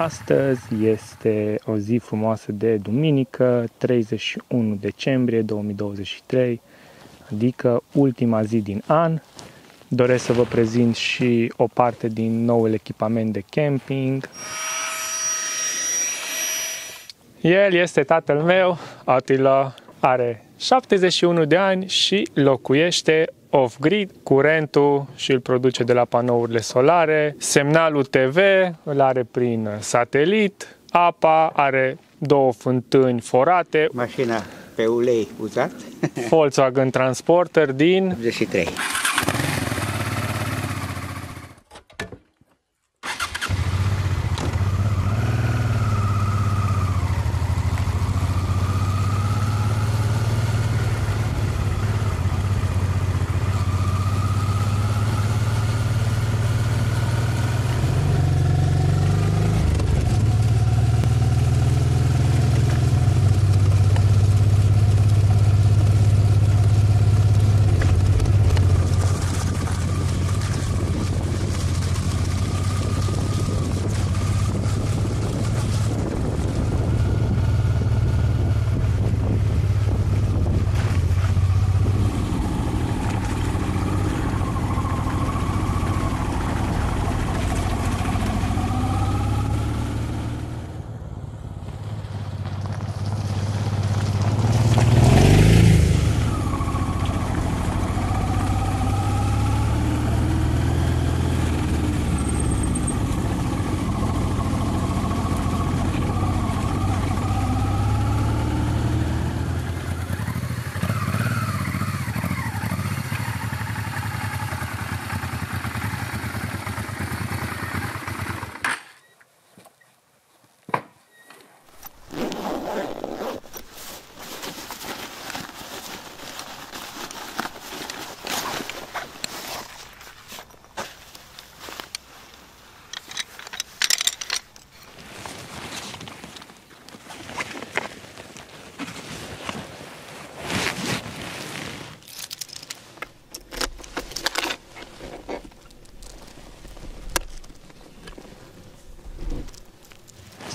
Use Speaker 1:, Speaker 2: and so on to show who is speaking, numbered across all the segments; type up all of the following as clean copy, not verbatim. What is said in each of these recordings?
Speaker 1: Astăzi este o zi frumoasă de duminică, 31 decembrie 2023, adică ultima zi din an. Doresc să vă prezint și o parte din noul echipament de camping. El este tatăl meu, Attila, are 71 de ani și locuiește off-grid, curentul și îl produce de la panourile solare, semnalul TV îl are prin satelit, apa are 2 fântâni forate,
Speaker 2: mașina pe ulei uzat,
Speaker 1: Volkswagen Transporter din
Speaker 2: 83.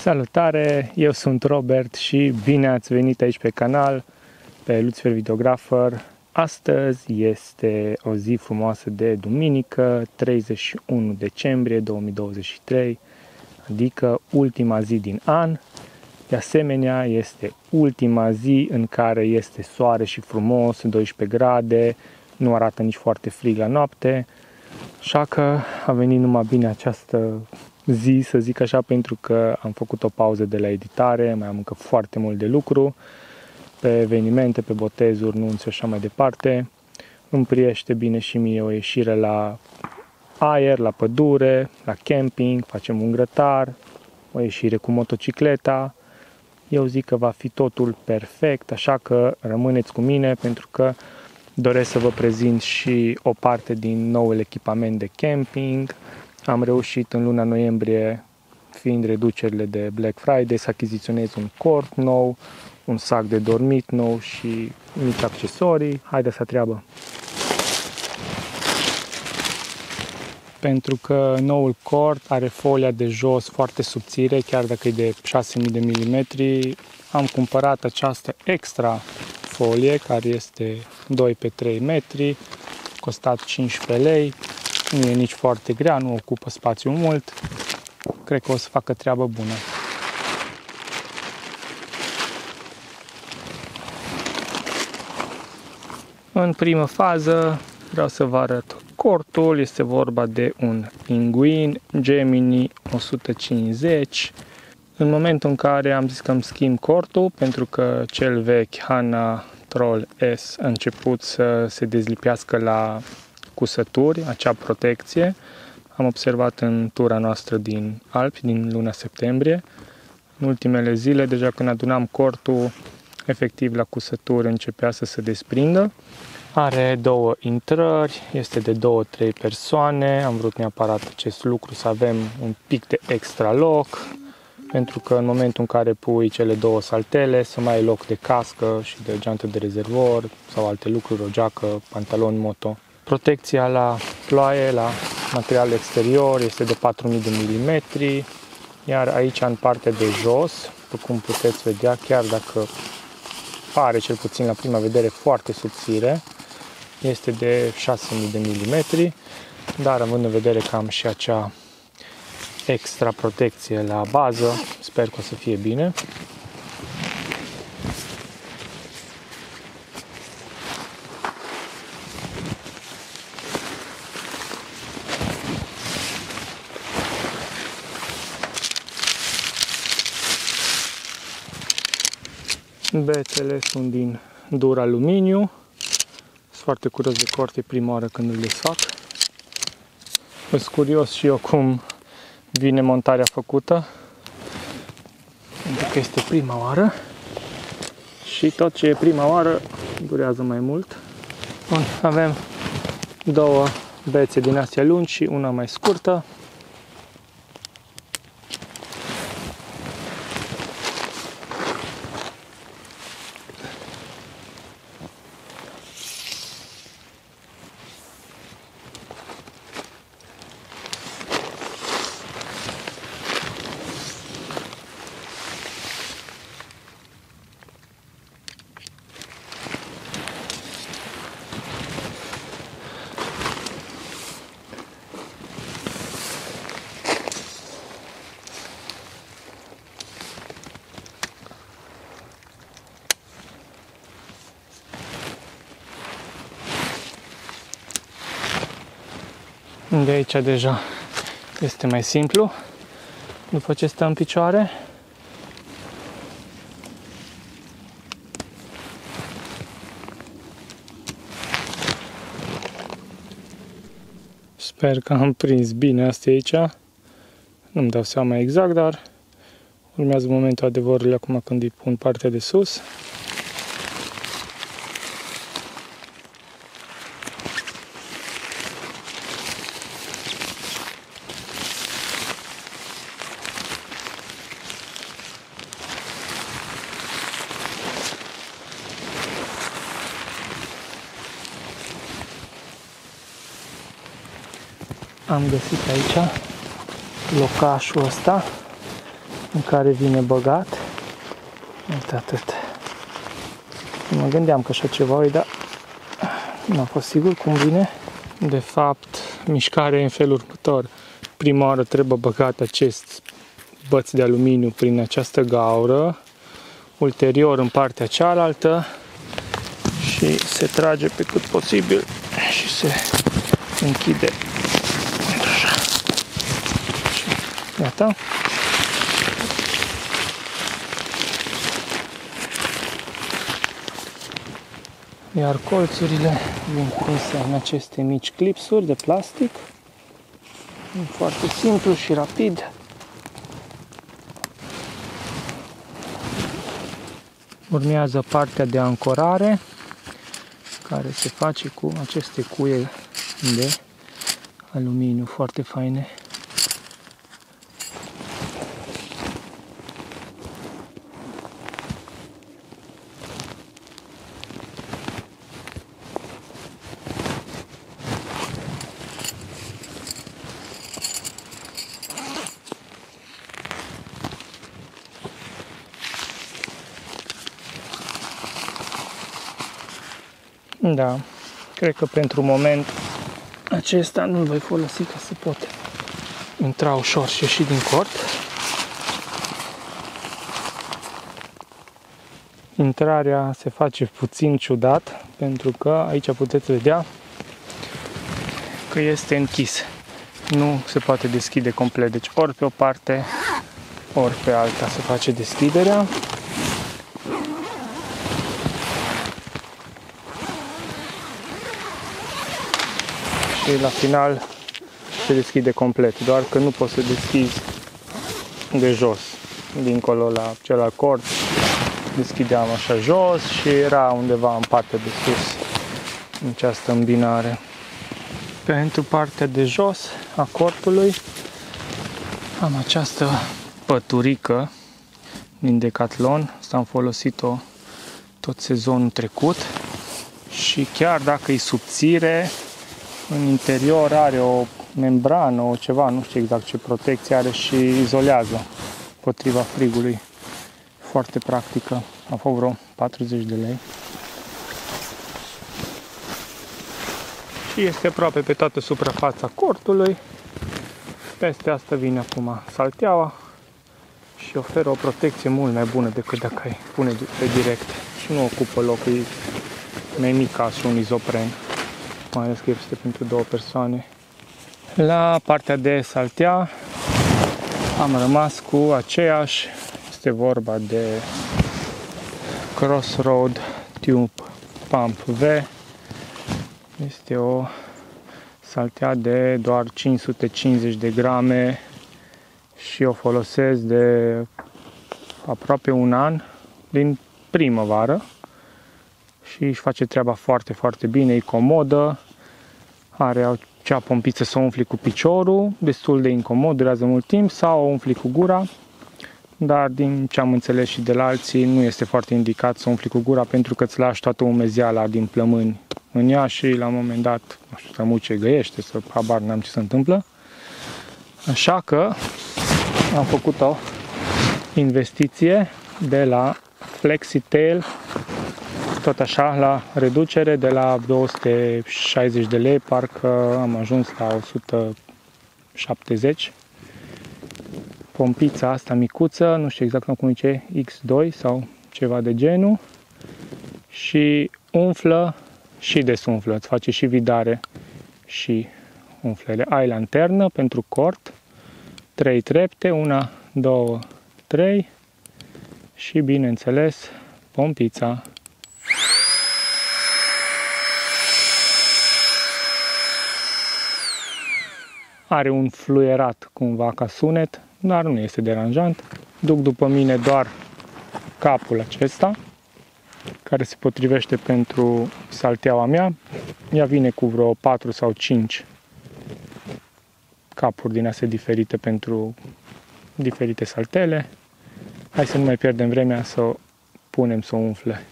Speaker 1: Salutare, eu sunt Robert și bine ați venit aici pe canal, pe Lucifer Videographer. Astăzi este o zi frumoasă de duminică, 31 decembrie 2023, adică ultima zi din an. De asemenea, este ultima zi în care este soare și frumos, 12 grade, nu arată nici foarte frig la noapte, așa că a venit numai bine această zi, să zic așa, pentru că am făcut o pauză de la editare, mai am încă foarte mult de lucru pe evenimente, pe botezuri, nunți și așa mai departe. Îmi priește bine și mie o ieșire la aer, la pădure, la camping, facem un grătar, o ieșire cu motocicleta. Eu zic că va fi totul perfect, așa că rămâneți cu mine pentru că doresc să vă prezint și o parte din noul echipament de camping. Am reușit în luna noiembrie, fiind reducerile de Black Friday, să achiziționez un cort nou, un sac de dormit nou și mici accesorii. Haideți la treabă! Pentru că noul cort are folia de jos foarte subțire, chiar dacă e de 6000 de milimetri, am cumpărat această extra folie care este 2 pe 3 metri, costat 15 lei. Nu e nici foarte grea, nu ocupă spațiu mult. Cred că o să facă treabă bună. În primă fază vreau să vă arăt cortul. Este vorba de un Penguin Gemini 150. În momentul în care am zis că îmi schimb cortul, pentru că cel vechi Hanna Troll S a început să se dezlipească la cusături, acea protecție, am observat în tura noastră din Alpi, din luna septembrie. În ultimele zile, deja când adunam cortul, efectiv la cusături începea să se desprindă. Are 2 intrări, este de 2-3 persoane, am vrut neapărat acest lucru, să avem un pic de extra loc, pentru că în momentul în care pui cele 2 saltele, să mai ai loc de cască și de geantă de rezervor sau alte lucruri, o geacă, pantaloni moto. Protecția la ploaie, la material exterior, este de 4000 de milimetri. Iar aici, în partea de jos, după cum puteți vedea, chiar dacă pare cel puțin la prima vedere foarte subțire, este de 6000 de milimetri, dar având în vedere că am și acea extra protecție la bază, sper că o să fie bine. Bețele sunt din dur aluminiu. Sunt foarte curios de corte prima oară când îl desfac. Sunt curios și eu cum vine montarea făcută, pentru că este prima oară și tot ce e prima oară durează mai mult. Bun, avem două bețe din astea lungi și una mai scurtă. De aici deja este mai simplu, după ce stă în picioare. Sper că am prins bine astea aici. Nu-mi dau seama exact, dar urmează momentul adevărului acum când îi pun partea de sus. Am găsit aici locașul ăsta în care vine băgat. Uite atât. Mă gândeam că așa ceva, dar nu am fost sigur cum vine. De fapt, mișcarea e în felul următor. Prima oară trebuie băgat acest băț de aluminiu prin această gaură, ulterior în partea cealaltă și se trage pe cât posibil și se închide. Gata. Iar colțurile vin prinse în aceste mici clipsuri de plastic. Foarte simplu și rapid. Urmează partea de ancorare, care se face cu aceste cuie de aluminiu foarte faine. Da, cred că pentru moment acesta nu-l voi folosi ca să pot intra ușor și ieși din cort. Intrarea se face puțin ciudat, pentru că aici puteți vedea că este închis. Nu se poate deschide complet, deci ori pe o parte, ori pe alta se face deschiderea. Și la final se deschide complet, doar că nu poți să deschizi de jos, dincolo la celălalt cort. Deschideam așa jos și era undeva în partea de sus în această îmbinare. Pentru partea de jos a cortului am această păturică din Decathlon. Asta am folosit-o tot sezonul trecut și chiar dacă e subțire, în interior are o membrană, o ceva, nu știu exact ce protecție are și izolează. împotriva frigului. Foarte practică. A fost vreo 40 de lei. Și este aproape pe toată suprafața cortului. Peste asta vine acum salteaua și oferă o protecție mult mai bună decât dacă ai pune pe direct. Și nu ocupă loc, e mai mic ca și un izopren, mai ales că este pentru două persoane. La partea de saltea am rămas cu aceeași, este vorba de Crossroad Tube Pump V. Este o saltea de doar 550 de grame și o folosesc de aproape un an, din primăvară, și își face treaba foarte, foarte bine, e comodă, are acea pompiță să o umfli cu piciorul, destul de incomod, durează mult timp, sau o umfli cu gura, dar din ce am înțeles și de la alții, nu este foarte indicat să umfli cu gura pentru că îți lași toată umezeala din plămâni în ea și la un moment dat, nu știu, să muce găiește, să habar n-am ce se întâmplă. Așa că am făcut o investiție de la FlexiTail, tot așa, la reducere de la 260 de lei, parcă am ajuns la 170. Pompița asta micuță, nu știu exact cum zice, X2 sau ceva de genul, și umflă și desumflă, îți face și vidare și umflele. Ai lanternă pentru cort, 3 trepte, 1, 2, 3 și, bineînțeles, pompița. Are un fluierat cumva ca sunet, dar nu este deranjant. Duc după mine doar capul acesta, care se potrivește pentru salteaua mea. Ea vine cu vreo 4 sau 5 capuri din astea diferite pentru diferite saltele. Hai să nu mai pierdem vremea să o punem să o umfle.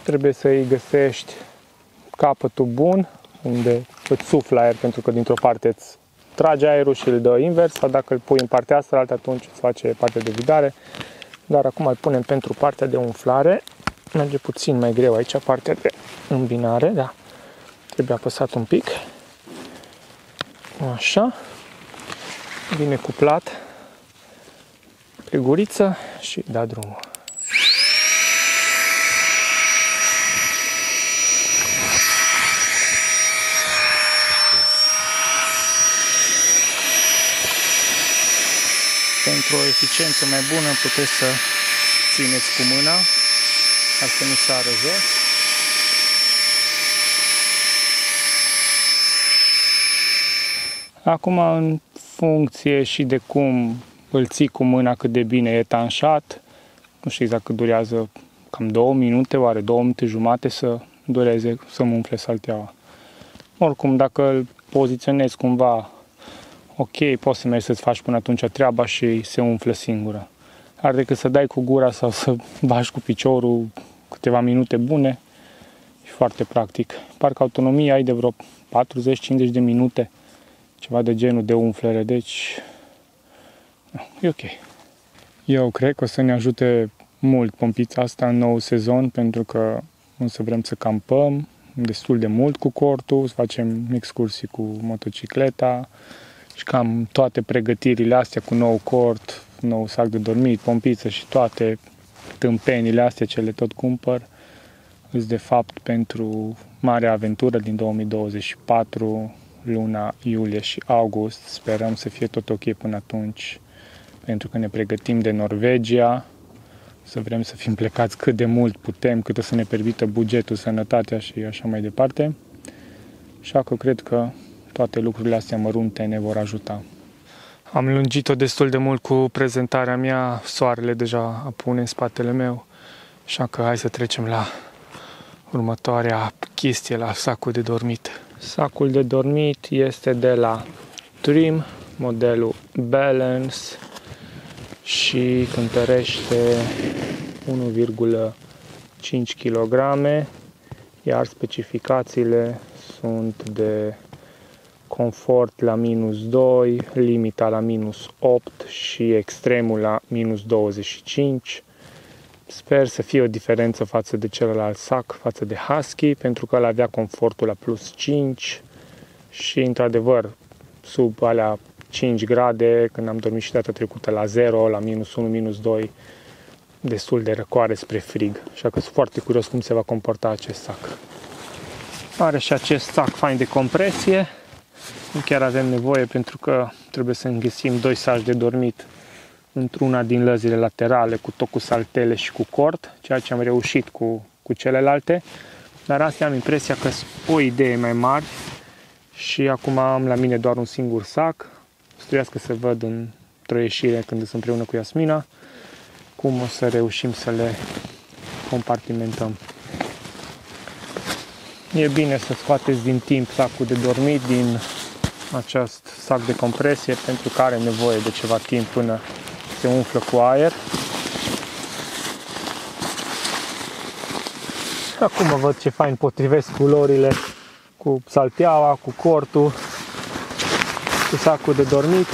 Speaker 1: Trebuie să îi găsești capătul bun, unde îți suflă aer, pentru că dintr-o parte îți trage aerul și îl dă invers, sau dacă îl pui în partea asta, atunci îți face partea de vidare. Dar acum îl punem pentru partea de umflare. Merge puțin mai greu aici, partea de îmbinare, da. Trebuie apăsat un pic. Așa. Bine cuplat pe guriță și da drumul. Pentru o eficiență mai bună puteți să țineți cu mâna, ca să nu sară jos. Acum, în funcție și de cum îl ții cu mâna, cât de bine e etanșat, nu știu exact cât durează, cam 2 minute, oare 2 minute jumate să dureze să mă umfle salteaua. Oricum, dacă îl poziționezi cumva ok, poți să mergi să-ți faci până atunci treaba și se umflă singură. Ar decât să dai cu gura sau să bagi cu piciorul câteva minute bune, e foarte practic. Parcă autonomia ai de vreo 40-50 de minute, ceva de genul de umflere, deci e ok. Eu cred că o să ne ajute mult pompița asta în nou sezon, pentru că o să vrem să campăm destul de mult cu cortul, să facem excursii cu motocicleta și cam toate pregătirile astea cu nou cort, nou sac de dormit, pompiță și toate tâmpenile astea ce le tot cumpăr, îs de fapt pentru marea aventură din 2024, luna iulie și august. Sperăm să fie tot ok până atunci, pentru că ne pregătim de Norvegia, să vrem să fim plecați cât de mult putem, cât o să ne permită bugetul, sănătatea și așa mai departe. Așa că cred că toate lucrurile astea mărunte ne vor ajuta. Am lungit-o destul de mult cu prezentarea mea, soarele deja apune în spatele meu, așa că hai să trecem la următoarea chestie, la sacul de dormit. Sacul de dormit este de la Trim, modelul Balance, și cântărește 1,5 kg, iar specificațiile sunt de confort la -2, limita la -8 și extremul la -25. Sper să fie o diferență față de celălalt sac, față de Husky, pentru că ăla avea confortul la +5 și, într-adevăr, sub alea 5 grade, când am dormit și data trecută la 0, la -1, -2, destul de răcoare spre frig. Așa că sunt foarte curios cum se va comporta acest sac. Are și acest sac fain de compresie. Nu chiar avem nevoie pentru că trebuie să găsim 2 saci de dormit într-una din lăzile laterale, cu tot cu saltele și cu cort, ceea ce am reușit cu celelalte. Dar astea am impresia că sunt o idee mai mari și acum am la mine doar un singur sac. Stuiască să văd într-o ieșire când sunt împreună cu Iasmina cum o să reușim să le compartimentăm. E bine să scoateți din timp sacul de dormit din acest sac de compresie, pentru că are nevoie de ceva timp până se umflă cu aer. Acum văd ce fain potrivesc culorile cu salteaua, cu cortul, cu sacul de dormit.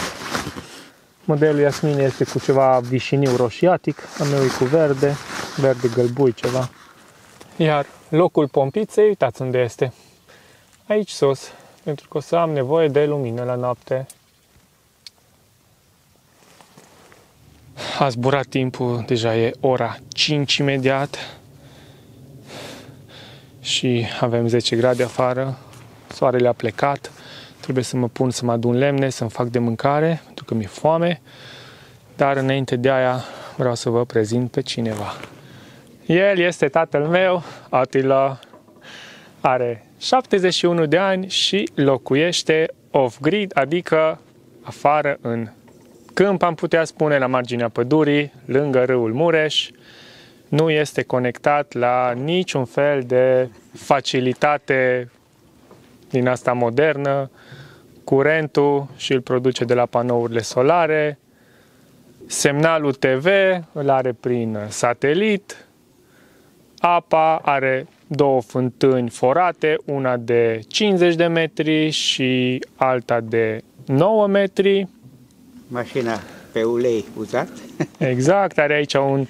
Speaker 1: Modelul Iasmin este cu ceva vișiniu roșiatic, a meu e cu verde, verde gălbui ceva. Iar locul pompiței, uitați unde este. Aici sus, pentru că o să am nevoie de lumină la noapte. A zburat timpul, deja e ora 5 imediat și avem 10 grade afară, soarele a plecat, trebuie să mă pun să mă adun lemne, să-mi fac de mâncare, pentru că mi-e foame, dar înainte de aia vreau să vă prezint pe cineva. El este tatăl meu, Attila, are 71 de ani și locuiește off-grid, adică afară în câmp, am putea spune, la marginea pădurii, lângă râul Mureș. Nu este conectat la niciun fel de facilitate din asta modernă. Curentul și îl produce de la panourile solare. Semnalul TV îl are prin satelit. Apa are 2 fântâni forate, una de 50 de metri și alta de 9 metri.
Speaker 2: Mașina pe ulei uzat.
Speaker 1: Exact, are aici un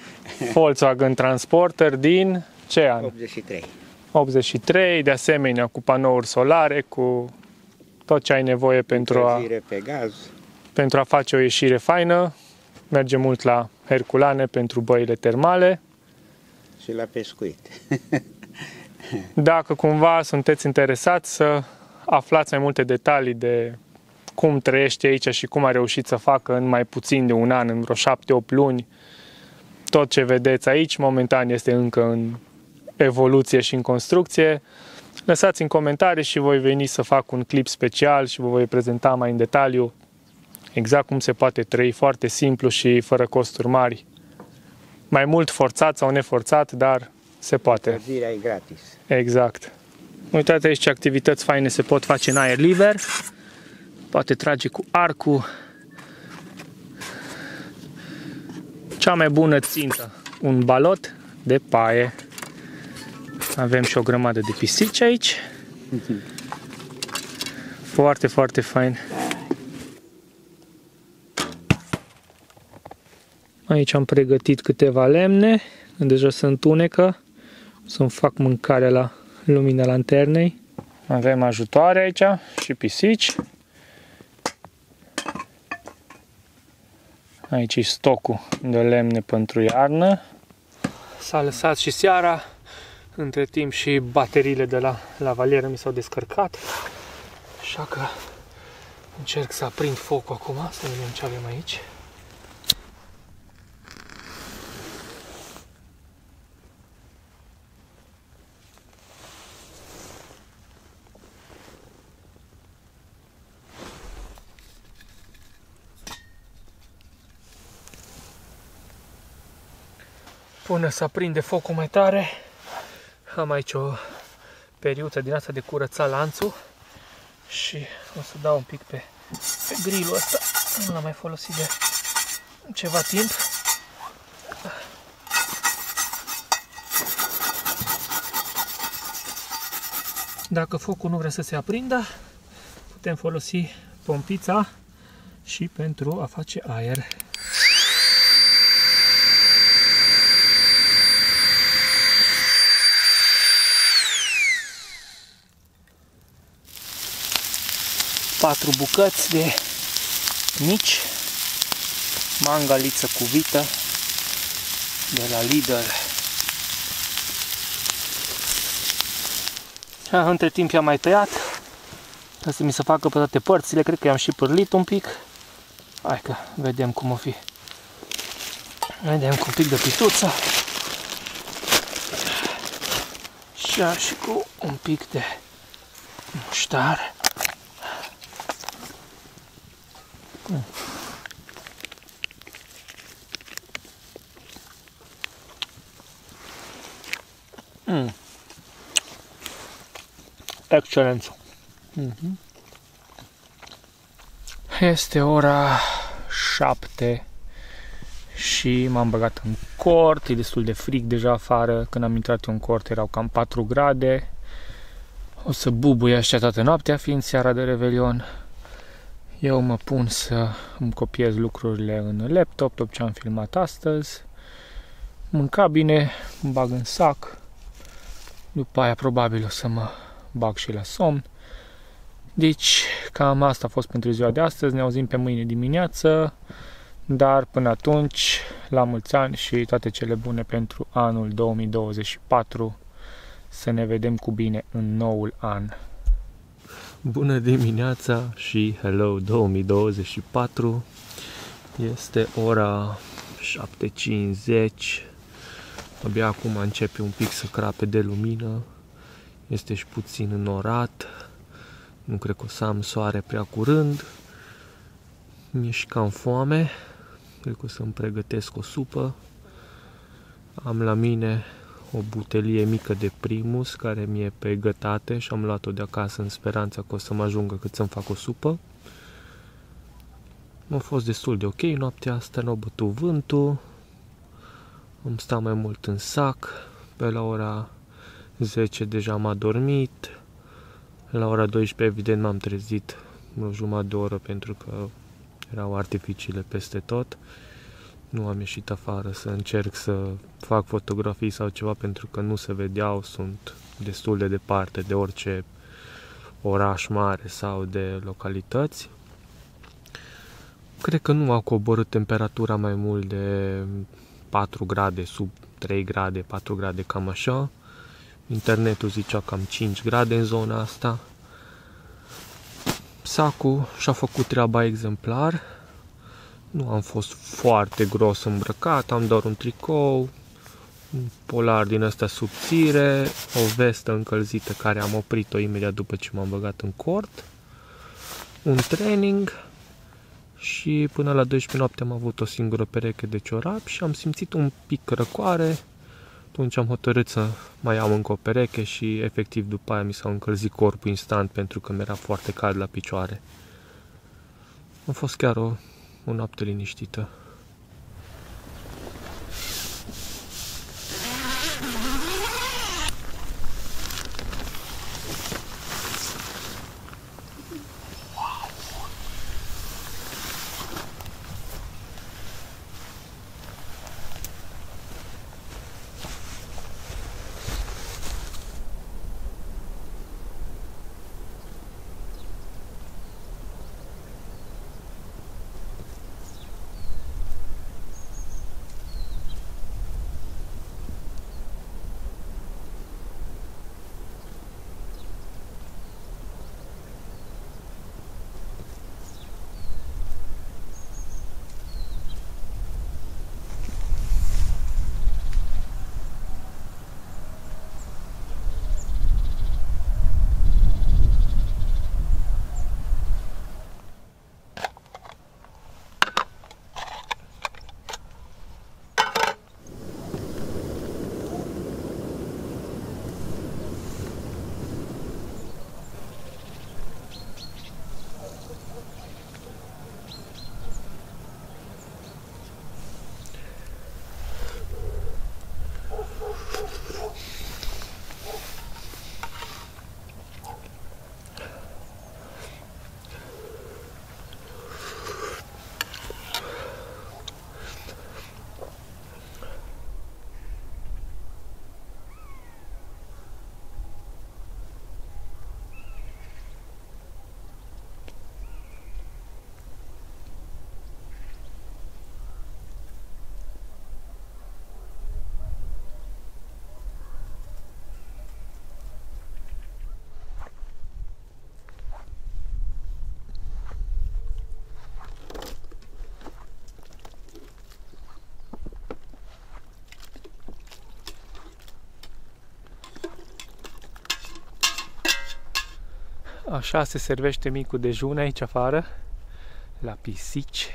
Speaker 1: Volkswagen Transporter din ce an?
Speaker 2: 83.
Speaker 1: 83, de asemenea cu panouri solare, cu tot ce ai nevoie
Speaker 2: Pe gaz.
Speaker 1: pentru a face o ieșire faină. Merge mult la Herculane pentru băile termale.
Speaker 2: Și la pescuit.
Speaker 1: Dacă cumva sunteți interesați să aflați mai multe detalii de cum trăiește aici și cum a reușit să facă în mai puțin de un an, în vreo 7-8 luni, tot ce vedeți aici, momentan este încă în evoluție și în construcție. Lăsați în comentarii și voi veni să fac un clip special și vă voi prezenta mai în detaliu exact cum se poate trăi foarte simplu și fără costuri mari. Mai mult forțat sau neforțat, dar se poate.
Speaker 2: Încălzirea e gratis.
Speaker 1: Exact. Uitați aici ce activități faine se pot face în aer liber. Poate trage cu arcul. Cea mai bună țintă, un balot de paie. Avem și o grămadă de pisici aici. Foarte, foarte fain. Aici am pregătit câteva lemne, deja se întunecă. Să-mi fac mâncarea la lumina lanternei. Avem ajutoare aici și pisici. Aici e stocul de lemne pentru iarnă. S-a lăsat și seara. Între timp și bateriile de la lavalieră mi s-au descărcat. Așa că încerc să aprind focul acum, să vedem ce avem aici. Până să aprinde focul mai tare, am aici o periuță din asta de curățat lanțul și o să dau un pic pe grilul ăsta. Nu l-am mai folosit de ceva timp. Dacă focul nu vrea să se aprindă, putem folosi pompița și pentru a face aer. Patru bucăți de mici mangaliță cu vită de la Lidl. Între timp i-am mai tăiat. Trebuie să mi se facă pe toate părțile. Cred că i-am și pârlit un pic. Hai că vedem cum o fi. Vedem cu un pic de pituță. Și cu un pic de muștar. Excelent. Este ora 7 și m-am băgat în cort. E destul de frig deja afară. Când am intrat în cort erau cam 4 grade. O să bubuie așa toată noaptea, fiind seara de Revelion. Eu mă pun să îmi copiez lucrurile în laptop, tot ce am filmat astăzi. Mânca bine, îmi bag în sac. După aia probabil o să mă bag și la somn. Deci cam asta a fost pentru ziua de astăzi. Ne auzim pe mâine dimineață. Dar până atunci, la mulți ani și toate cele bune pentru anul 2024. Să ne vedem cu bine în noul an. Bună dimineața și hello 2024. Este ora 7:50. Abia acum începe un pic să crape de lumină. Este și puțin înorat. Nu cred că o să am soare prea curând. Mi-e și cam foame. Cred că o să-mi pregătesc o supă. Am la mine o butelie mică de Primus care mi-e pe gătate și am luat-o de acasă în speranța că o să mă ajungă cât să-mi fac o supă. A fost destul de ok noaptea asta, n-a bătut vântul. Am stat mai mult în sac. Pe la ora 10 deja m-a dormit. La ora 12 evident m-am trezit o jumătate de oră pentru că erau artificiile peste tot. Nu am ieșit afară să încerc să fac fotografii sau ceva pentru că nu se vedeau, sunt destul de departe de orice oraș mare sau de localități. Cred că nu a coborât temperatura mai mult de 4 grade, sub 3 grade, 4 grade, cam așa. Internetul zicea cam 5 grade în zona asta. Sacul și-a făcut treaba exemplar. Nu am fost foarte gros îmbrăcat, am doar un tricou, un polar din ăsta subțire, o vestă încălzită care am oprit-o imediat după ce m-am băgat în cort, un training și până la 12 noapte am avut o singură pereche de ciorapi și am simțit un pic răcoare. Atunci am hotărât să mai am încă o pereche și efectiv după aia mi s-a încălzit corpul instant pentru că mi-era foarte cald la picioare. A fost chiar o noapte liniștită. Așa se servește micul dejun aici afară, la pisici.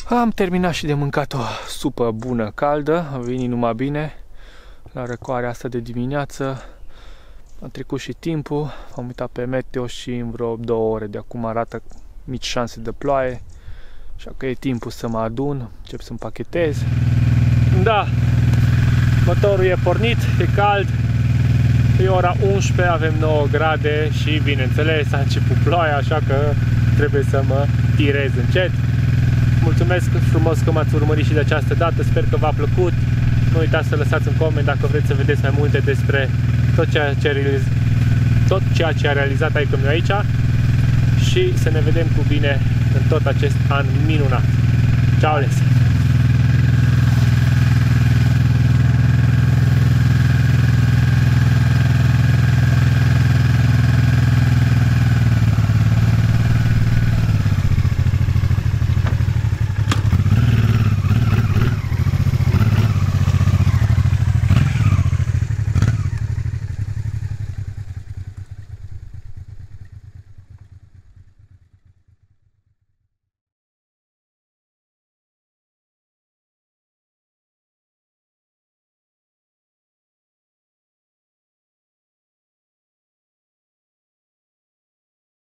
Speaker 1: Am terminat și de mâncat o supă bună, caldă, a venit numai bine la răcoarea asta de dimineață. A trecut și timpul, am uitat pe meteo și în vreo 2 ore de acum arată mici șanse de ploaie, așa că e timpul să mă adun, încep să împachetez. Da, motorul e pornit, e cald, e ora 11, avem 9 grade și bineînțeles a început ploaia, așa că trebuie să mă tirez încet. Mulțumesc frumos că m-ați urmărit și de această dată, sper că v-a plăcut. Nu uitați să lăsați un coment dacă vreți să vedeți mai multe despre tot ceea ce a realizat taică meu aici și să ne vedem cu bine în tot acest an minunat. Ceau, les!